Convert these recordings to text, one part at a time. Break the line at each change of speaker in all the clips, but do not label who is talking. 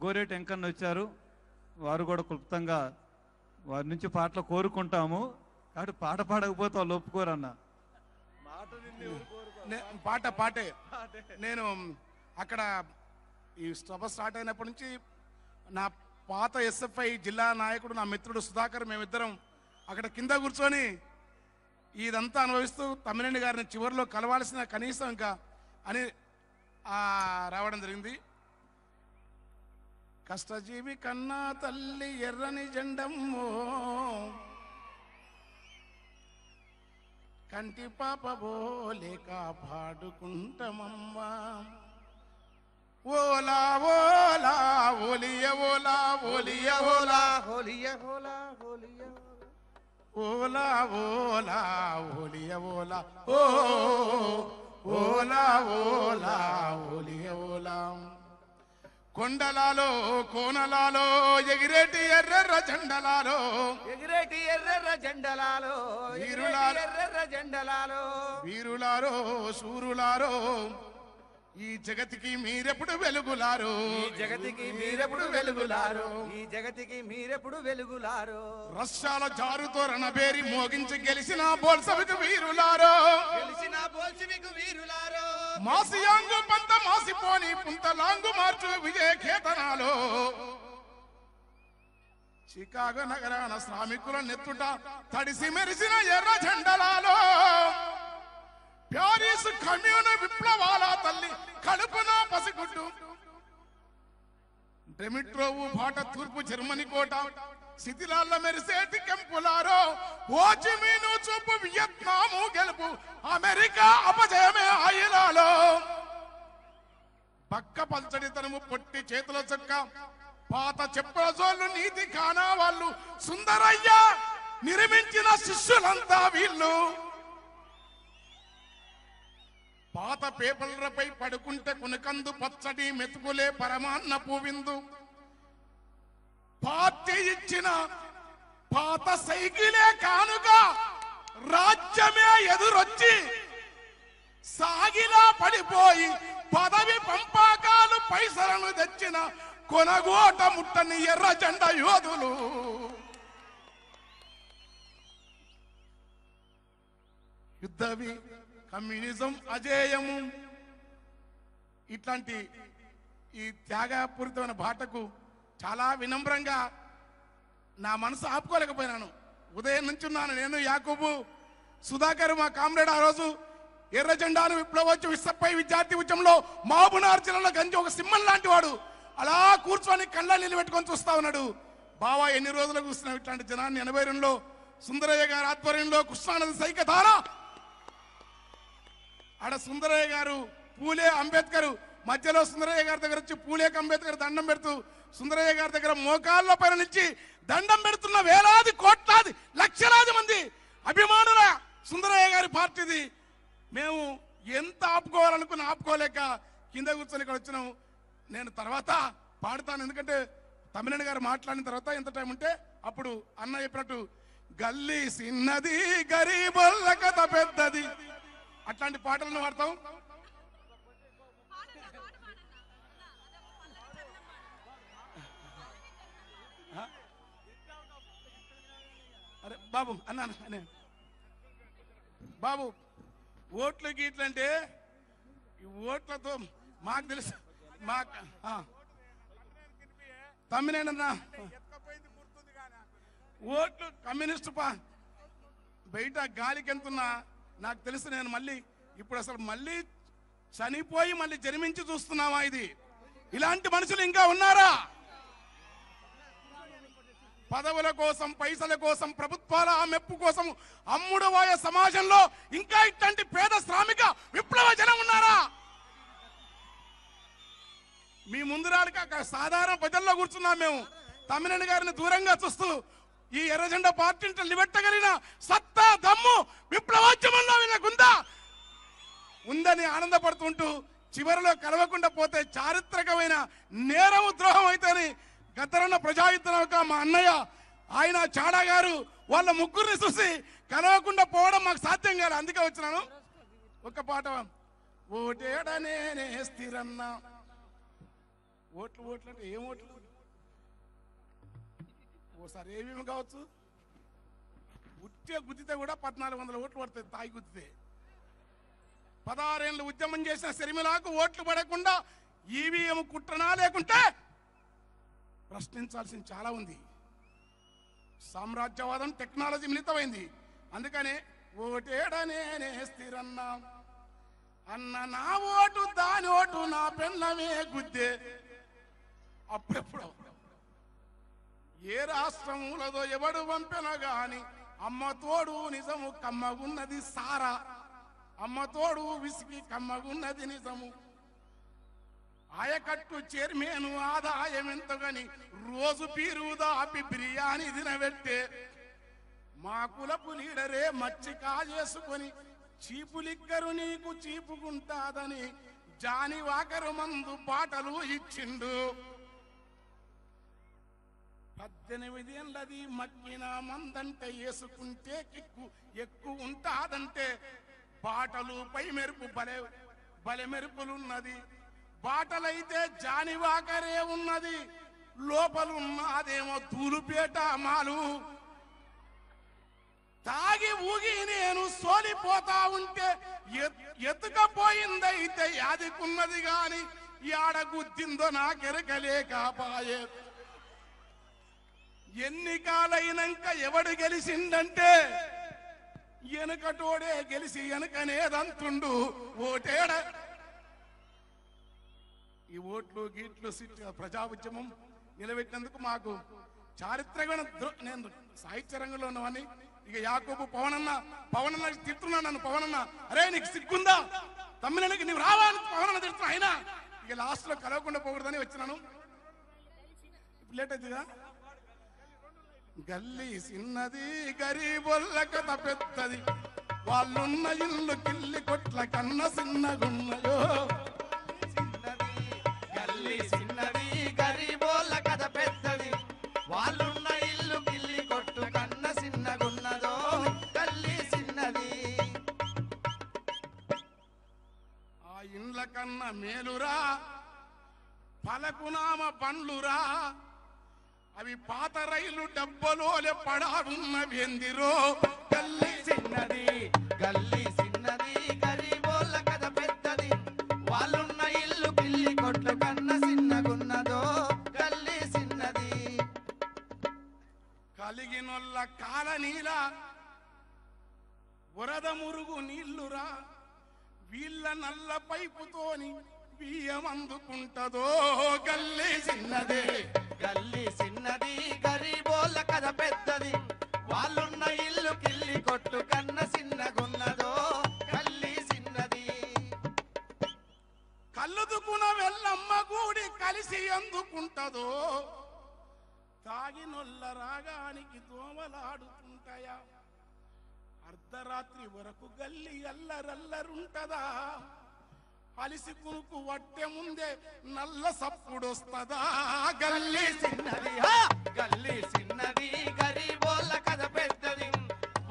కోరేటి వెంకన్న వచ్చారు. వారు కూడా క్లుప్తంగా వారి నుంచి పాటలు కోరుకుంటాము. కాబట్టి పాట పాడకపోతే వాళ్ళు ఒప్పుకోరన్న.
పాటే నేను అక్కడ ఈ సభ స్టార్ట్ అయినప్పటి నుంచి నా పాత ఎస్ఎఫ్ఐ జిల్లా నాయకుడు నా మిత్రుడు సుధాకర్ మేమిద్దరం అక్కడ కింద కూర్చొని ఇదంతా అనుభవిస్తూ తమ్మినేని గారిని చివరిలో కలవాల్సిన కనీసం ఇంకా అని రావడం జరిగింది. కష్టజీవి కన్నా తల్లి ఎర్రని జెండమ్మో, కంటి పాప బోలే కాపాడుకుంటమమ్మా, ఓలా ఓలా ఓలియ ఓలా ఓలియ ఓలా ఓలియ ఓలా ఓలియ ఓలా ఓలా ఓలియ ఓలా ఓ ఓలా ఓలా ఓలియ ఓలా. కొండలాలో కోనలాలో ఎగిరేటి ఎర్రెర్ర జెండలాలో,
ఎగిరేటి ఎర్రెర్ర జెండలాలో, ఎర్రెర్ర జెండలాలో,
వీరులారో శూరులారో ఈ జగతికి మీరెప్పుడు వెలుగులారో,
ఈ జగతికి మీరెప్పుడు వెలుగులారో, ఈ జగతికి మీరెప్పుడు వెలుగులారో.
రష్యాల జారుతో రణబేరి మోగించి గెలిచిన బోల్సవికు వీరులారో,
గెలిచిన బోల్సవికు వీరులారో,
మాసియాంగు పంత మాసిపోని పుంతలాంగు మార్చు విజయ కేతనాలో, చికాగో నగరాన శ్రామికుల నెత్తుట తడిసి మెరిసిన ఎర్ర జెండలాలో, ప్యారిస్ కమ్యూన్ విప్లవాల తల్లి కడుపున పసిగుడ్డు, డెమిట్రోవు బాట తూర్పు జర్మనీ కోట శిథిలాల్లో మెరిసేటి కెంపులారో, ఓచిమీను చూపు వియత్నాము గెలుపు అమెరికా అపజయమే ఆయిలాలో, పక్క పల్చడితనము పొట్టి చేతుల చొక్క పాత చెప్పుల జోళ్ళు నీతి కానా వాళ్ళు, సుందరయ్య నిర్మించిన శిష్యులంతా వీళ్ళు, పాత పేపర్లపై పడుకుంటే కొనుకందు పచ్చడి మెతుకులే పరమాన్న పూవిందు, పార్టీ ఇచ్చిన పాత సైకిలే కానుగా రాజ్యమే ఎదురొచ్చి సాగిలా పడిపోయి పదవి పంపాకాలు పైసలను తెచ్చిన కొనగోట ముట్టని ఎర్ర జెండ యోధులు, యుద్ధవి కమ్యూనిజం అజేయము. ఇట్లాంటి ఈ త్యాగపూరితమైన బాటకు చాలా వినమ్రంగా నా మనసు ఆపుకోలేకపోయినాను. ఉదయం నుంచి ఉన్నాను నేను, యాకూబు, సుధాకర్ మా కామ్రేడ్. ఆ రోజు ఎర్ర జెండాను విప్లవోత్సవ విశ్వపై విద్యార్థి ఉద్యమంలో మహబూబ్నగర్ జిల్లాలో గంజి ఒక సింహం లాంటి వాడు అలా కూర్చొని కళ్ళ నిలబెట్టుకొని చూస్తా ఉన్నాడు. బావా ఎన్ని రోజులు చూస్తున్నావు ఇట్లాంటి జనాన్ని? 82లో సుందరయ్య గారి ఆధ్వర్యంలో కృష్ణానది సైకధార ఆడ సుందరయ్య గారు పూలే అంబేద్కర్ మధ్యలో సుందరయ్య గారి దగ్గర వచ్చి పూలేకి అంబేద్కర్ దండం పెడుతూ సుందరయ్య గారి దగ్గర మోకాళ్ళ పైన నుంచి దండం పెడుతున్న వేలాది కోట్లాది లక్షలాది మంది అభిమానుల సుందరయ్య గారి పార్టీది. మేము ఎంత ఆపుకోవాలనుకుని ఆపుకోలేక కింద కూర్చొని ఇక్కడ వచ్చినాము. నేను తర్వాత పాడతాను, ఎందుకంటే తమ్మినేని గారు మాట్లాడిన తర్వాత ఎంత టైం ఉంటే అప్పుడు అన్న చెప్పినట్టు గల్లీ సిన్నది గరీబుల కథ పెద్దది అట్లాంటి పాటలను పాడతాం. అరే బాబు అన్నా బాబు, ఓట్లు గీట్లంటే ఈ ఓట్లతో మాకు తెలుసు. తమ్మినేనన్నా ఓట్లు కమ్యూనిస్టు బయట గాలికి ఎంతున్నా నాకు తెలుసు. నేను మళ్ళీ ఇప్పుడు అసలు మళ్ళీ చనిపోయి మళ్ళీ జన్మించి చూస్తున్నావా? ఇది ఇలాంటి మనుషులు ఇంకా ఉన్నారా? పదవుల కోసం, పైసల కోసం, ప్రభుత్వాల మెప్పు కోసం అమ్ముడు పోయే సమాజంలో ఇంకా ఇట్లాంటి పేద శ్రామిక విప్లవ జనం ఉన్నారా? మీ ముందురాడికి సాధారణ ప్రజల్లో కూర్చున్నాం మేము. తమ్మినేని గారిని దూరంగా చూస్తూ ఈ ఎర్ర జెండా పార్టీని నిలబెట్టగలిగిన సత్తా దమ్ము విప్లవోద్యమంలో వీళ్ళకుందా? ఉందని ఆనందపడుతుంటూ చివరిలో కలవకుండా పోతే చారిత్రకమైన నేరము ద్రోహం అయితేని గద్దరన్న ప్రజాయుద్ధ మా అన్నయ్య ఆయన చాడా గారు వాళ్ళ ముగ్గురిని చూసి కలవకుండా పోవడం మాకు సాధ్యం కాదు. అందుకే వచ్చినాను. ఒక పాట, ఓటేడనే స్థిరన్న ఓట్లు ఓట్లు అంటే ఏం ఓట్లు? ఓసారి ఏమేమి కావచ్చు, ఉట్టే గుద్దితే కూడా 1400 ఓట్లు పడతాయి. తాయి గుద్దితే 16 ఏళ్ళు ఉద్యమం చేసిన శర్మిలకు ఓట్లు పడకుండా ఈవీఎం కుట్రనా లేకుంటే ప్రశ్నించాల్సింది చాలా ఉంది. సామ్రాజ్యవాదం టెక్నాలజీ మిళితమైంది. అందుకనే ఓటేడనే స్థిరన్నా అన్న నా ఓటు దాని ఓటు నా పెళ్ళమే గుద్దే. అప్పుడెప్పుడు ఏ రాష్ట్రములదో ఎవడు పంపిన గాని అమ్మ తోడు నిజము కమ్మగున్నది సారా, అమ్మ తోడు విసికి కమ్మగున్నది నిజము. ఆయకట్టు చైర్మన్ ఆదాయం ఎంతగాని రోజు పీరుదాపి బిర్యానీ తినబెట్టే మా కులపు లీడరే మచ్చి కాజేసుకొని చీపులిక్కరు నీకు చీపుకుంటాదని జాని వాకరు మందు బాటలు ఇచ్చిండు. 18 ఏళ్ళది మక్కిన మందంటే వేసుకుంటే కిక్కు ఎక్కువ ఉంటాదంటే బాటలు పై మెరుపు బలె మెరుపులున్నది. బాటలైతే జానివాకరే ఉన్నది, లోపలున్నదేమో ధూలుపేట మాలు. తాగి ఊగి నేను సోలిపోతా ఉంటే ఎత్తుకపోయిందైతే యాదికున్నది గాని యాడ గుద్దిందో నాకెరకలేకాపాయే. ఎన్నికాలైనాక ఎవడు గెలిచిందంటే వెనుకటోడే గెలిచి వెనుకనేదంతుండు. ఓటేడ ఈ ఓట్లు గీట్లు ప్రజా ఉద్యమం నిలబెట్టినందుకు మాకు చారిత్రకమైన నేను సాహిత్య రంగంలో ఉన్నవని ఇక యాకోబు పవనన్న తిడుతున్నాను నన్ను. పవనన్న అరే నీకు సిగ్గుందా తమ్మినకి నీవు రావా అని పవనన్న తిడుతున్నా. అయినా ఇక లాస్ట్ లో కలవకుండా పోకూడదని వచ్చినాను. ఇప్పుడు లేట్ అవుతుందా? గల్లీ చిన్నది గరీబొల్ల కథ పెద్దది, వాళ్ళున్న ఇల్లు కిల్లి కొట్ల కన్న చిన్నగున్నయో.
గల్లీ చిన్నది గరీబోళ్ళ కథ పెద్దది, వాళ్ళున్న ఇల్లు కిల్లి కొట్టు కన్న చిన్నగున్నదో. గల్లీ చిన్నది
ఆ ఇండ్ల కన్న మేలురా పలకునామ బండ్లురా, అవి పాత రైలు డబ్బలోలే పడాడున్నవేందిరో.
గల్లీ చిన్నది గల్లీ చిన్నది గరీబోళ్ళ కథ పెద్దది, వాళ్ళున్న ఇల్లు కిల్లి కొట్టు కన్న చిన్నగున్నదో. గల్లీ చిన్నది
కలిగినొల్ల కాల నీల వరద మురుగు నీళ్లురా, వీళ్ళ నల్ల పైపుతోని బియ్యం అందుకుంటదో. గల్లీ చిన్నదే
గల్లీ చిన్నది గరీబోళ్ళ కథ పెద్దది, వాళ్ళున్న ఇల్లు కిల్లి కొట్టు కన్న చిన్నగున్నదో. గల్లీ చిన్నది
కళ్ళుదుకున వెళ్ళమ్మ గూడి కలిసి అందుకుంటదో. తాగినొల్ల రాగానికి దోమలాడుతుంటాయా, అర్ధరాత్రి వరకు గల్లి అల్లరల్లరుంటదా. అలిసి కునుకు వట్టె ముందే నల్ల సప్పుడొస్తదా. గల్లీ
చిన్నది గల్లీ చిన్నది గరీబోళ్ళ కథ పెద్దది,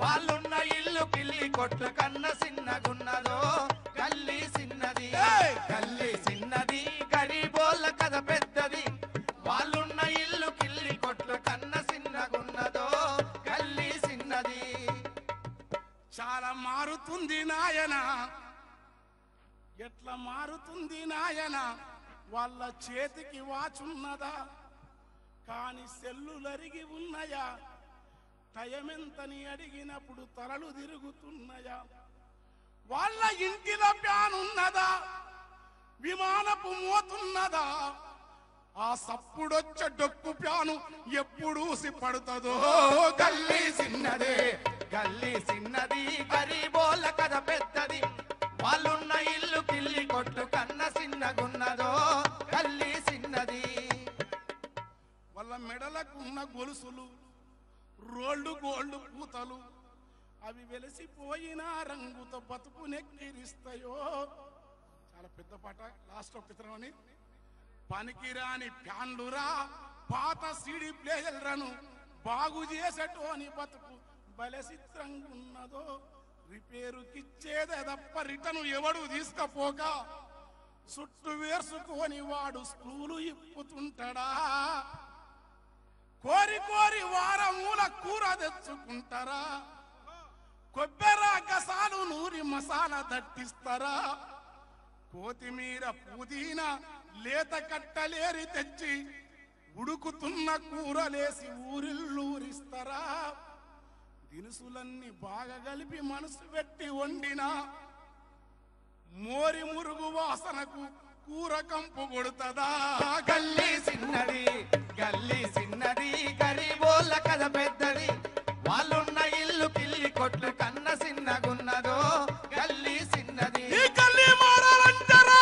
వాళ్ళున్న ఇల్లు కిల్లి కొట్టు కన్న చిన్నగున్నదో. గల్లీ చిన్నది గల్లీ చిన్నది గరీబోళ్ళ కథ పెద్దది, వాళ్ళున్న ఇల్లు కిల్లి కొట్టు కన్న చిన్నగున్నదో. గల్లీ చిన్నది
చాలా మారుతుంది నాయన, ఎట్లా మారుతుంది నాయన. వాళ్ళ చేతికి వాచున్నదా కాని సెల్లులరిగి ఉన్నాయా, టయమెంతని అడిగినప్పుడు తలలు తిరుగుతున్నాయా. వాళ్ళ ఇంటిలో ప్యానున్నదా, విమానపు మోతున్నదా, ఆ సప్పుడొచ్చ డొక్కు ప్యాను ఎప్పుడూసి పడుతుందో. గల్లీ చిన్నదే
గల్లీ చిన్నది గరీబోళ్ళ కథ పెద్దది, వాళ్ళున్న ఇల్లు కిల్లి కొట్టు కన్న చిన్నగున్నదో. గల్లీ చిన్నది
వాళ్ళ మెడలకున్న గొలుసులు రోళ్ళు గోళ్ళు పూతలు అవి వెలిసిపోయిన రంగుతో బతుకు నెక్కిరిస్తాయో. చాలా పెద్ద పాట, లాస్ట్ పితరమని. పనికిరాని ఫ్యాన్లురా పాత సిడి ప్లేయర్లను బాగు చేసేటోని బతుకు బలె చిత్రంగున్నదో. రిపేరుకిచ్చేదే తప్ప రిటర్ను ఎవడు తీసుకపోక సుట్టు వేసుకొని వాడు స్కూలు ఇప్పుతుంటాడా కోరి కోరి వారమూల కూర తెచ్చుకుంటారా కొబ్బెర గసాలు నూరి మసాలా దట్టిస్తారా కొత్తిమీర పుదీనా లేత కట్టలేరి తెచ్చి ఉడుకుతున్న కూరలేసి ఊరిల్లూరిస్తారా దినుసులన్నీ బాగా కలిపి మనసు పెట్టి వండినా మోరి మురుగు వాసనకు కూర కంపు కొడుతుందా
గల్లీ సిన్నది గరీబోళ్ళ కథ పెద్దది వాళ్ళున్న ఇల్లు పిల్లి కొట్లు కన్న సిన్నగున్నదో గల్లీ సిన్నది
ఈ గల్లీ మారాలంటారా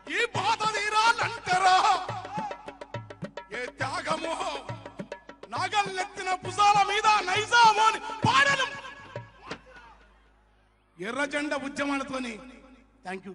ఈ బాధ తీరాలంటారా ఏ త్యాగమో నాగల్లెత్తిన భుజాల మీద నైజామో అని పాడను ఎర్ర జెండా ఉద్యమాలతోని థ్యాంక్ యూ